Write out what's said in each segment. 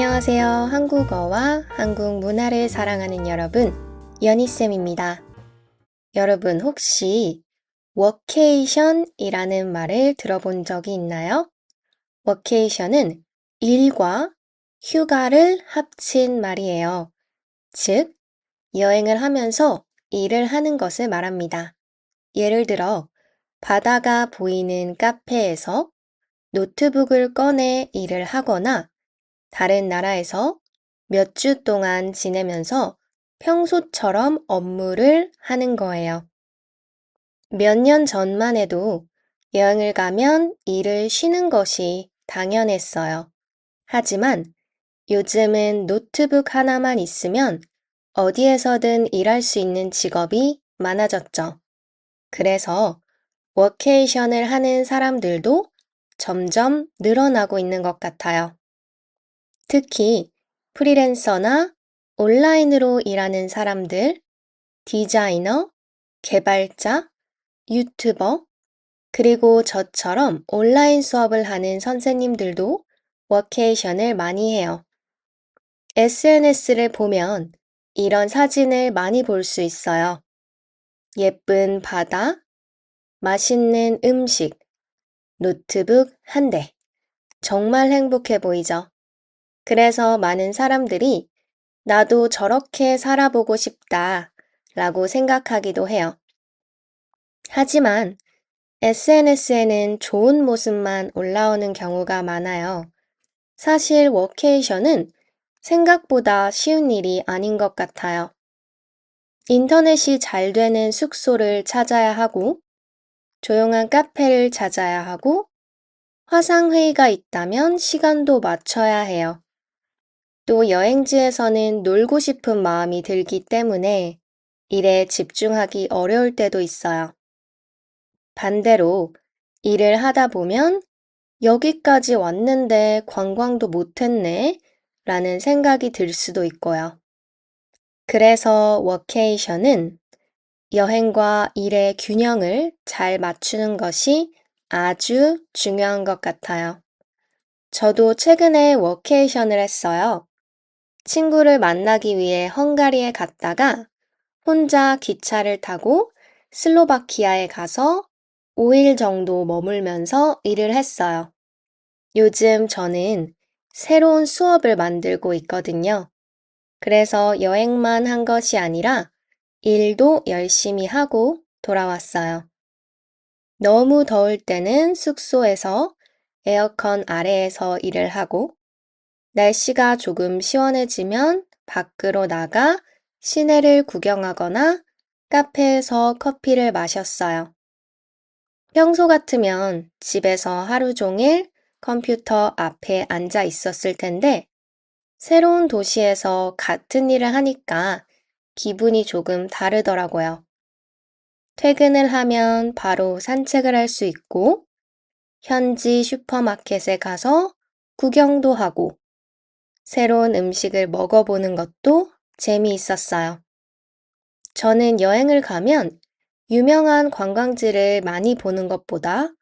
안녕하세요. 한국어와 한국 문화를 사랑하는 여러분, 연희쌤입니다. 여러분 혹시 워케이션이라는 말을 들어본 적이 있나요? 워케이션은 일과 휴가를 합친 말이에요. 즉, 여행을 하면서 일을 하는 것을 말합니다. 예를 들어, 바다가 보이는 카페에서 노트북을 꺼내 일을 하거나 다른 나라에서 몇 주 동안 지내면서 평소처럼 업무를 하는 거예요. 몇 년 전만 해도 여행을 가면 일을 쉬는 것이 당연했어요. 하지만 요즘은 노트북 하나만 있으면 어디에서든 일할 수 있는 직업이 많아졌죠. 그래서 워케이션을 하는 사람들도 점점 늘어나고 있는 것 같아요. 특히 프리랜서나 온라인으로 일하는 사람들, 디자이너, 개발자, 유튜버, 그리고 저처럼 온라인 수업을 하는 선생님들도 워케이션을 많이 해요. SNS를 보면 이런 사진을 많이 볼 수 있어요. 예쁜 바다, 맛있는 음식, 노트북 한 대. 정말 행복해 보이죠? 그래서 많은 사람들이 나도 저렇게 살아보고 싶다 라고 생각하기도 해요. 하지만 SNS에는 좋은 모습만 올라오는 경우가 많아요. 사실 워케이션은 생각보다 쉬운 일이 아닌 것 같아요. 인터넷이 잘 되는 숙소를 찾아야 하고, 조용한 카페를 찾아야 하고, 화상회의가 있다면 시간도 맞춰야 해요. 또 여행지에서는 놀고 싶은 마음이 들기 때문에 일에 집중하기 어려울 때도 있어요. 반대로 일을 하다 보면 여기까지 왔는데 관광도 못했네 라는 생각이 들 수도 있고요. 그래서 워케이션은 여행과 일의 균형을 잘 맞추는 것이 아주 중요한 것 같아요. 저도 최근에 워케이션을 했어요. 친구를 만나기 위해 헝가리에 갔다가 혼자 기차를 타고 슬로바키아에 가서 5일 정도 머물면서 일을 했어요. 요즘 저는 새로운 수업을 만들고 있거든요. 그래서 여행만 한 것이 아니라 일도 열심히 하고 돌아왔어요. 너무 더울 때는 숙소에서 에어컨 아래에서 일을 하고 날씨가 조금 시원해지면 밖으로 나가 시내를 구경하거나 카페에서 커피를 마셨어요. 평소 같으면 집에서 하루 종일 컴퓨터 앞에 앉아 있었을 텐데 새로운 도시에서 같은 일을 하니까 기분이 조금 다르더라고요. 퇴근을 하면 바로 산책을 할 수 있고 현지 슈퍼마켓에 가서 구경도 하고 새로운 음식을 먹어보는 것도 재미있었어요. 저는 여행을 가면 유명한 관광지를 많이 보는 것보다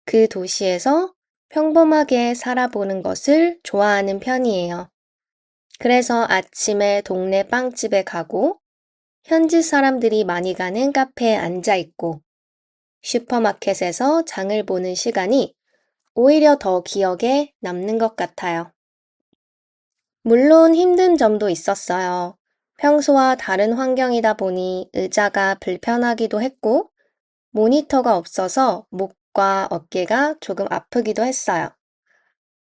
그 도시에서 평범하게 살아보는 것을 좋아하는 편이에요. 그래서 아침에 동네 빵집에 가고 현지 사람들이 많이 가는 카페에 앉아 있고 슈퍼마켓에서 장을 보는 시간이 오히려 더 기억에 남는 것 같아요. 물론 힘든 점도 있었어요. 평소와 다른 환경이다 보니 의자가 불편하기도 했고, 모니터가 없어서 목과 어깨가 조금 아프기도 했어요.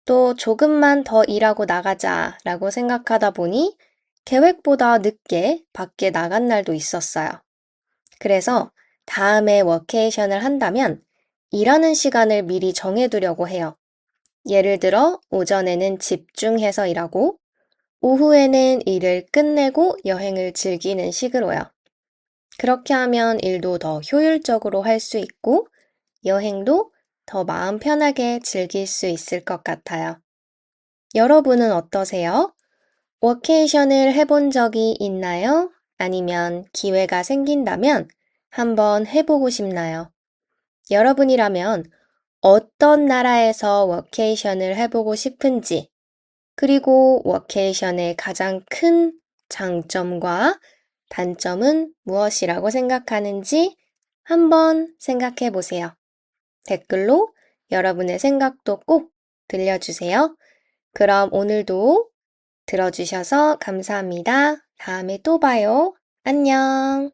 또 조금만 더 일하고 나가자라고 생각하다 보니 계획보다 늦게 밖에 나간 날도 있었어요. 그래서 다음에 워케이션을 한다면 일하는 시간을 미리 정해두려고 해요. 예를 들어 오전에는 집중해서 일하고 오후에는 일을 끝내고 여행을 즐기는 식으로요. 그렇게 하면 일도 더 효율적으로 할 수 있고 여행도 더 마음 편하게 즐길 수 있을 것 같아요. 여러분은 어떠세요? 워케이션을 해본 적이 있나요? 아니면 기회가 생긴다면 한번 해보고 싶나요? 여러분이라면 어떤 나라에서 워케이션을 해보고 싶은지 그리고 워케이션의 가장 큰 장점과 단점은 무엇이라고 생각하는지 한번 생각해 보세요. 댓글로 여러분의 생각도 꼭 들려주세요. 그럼 오늘도 들어주셔서 감사합니다. 다음에 또 봐요. 안녕.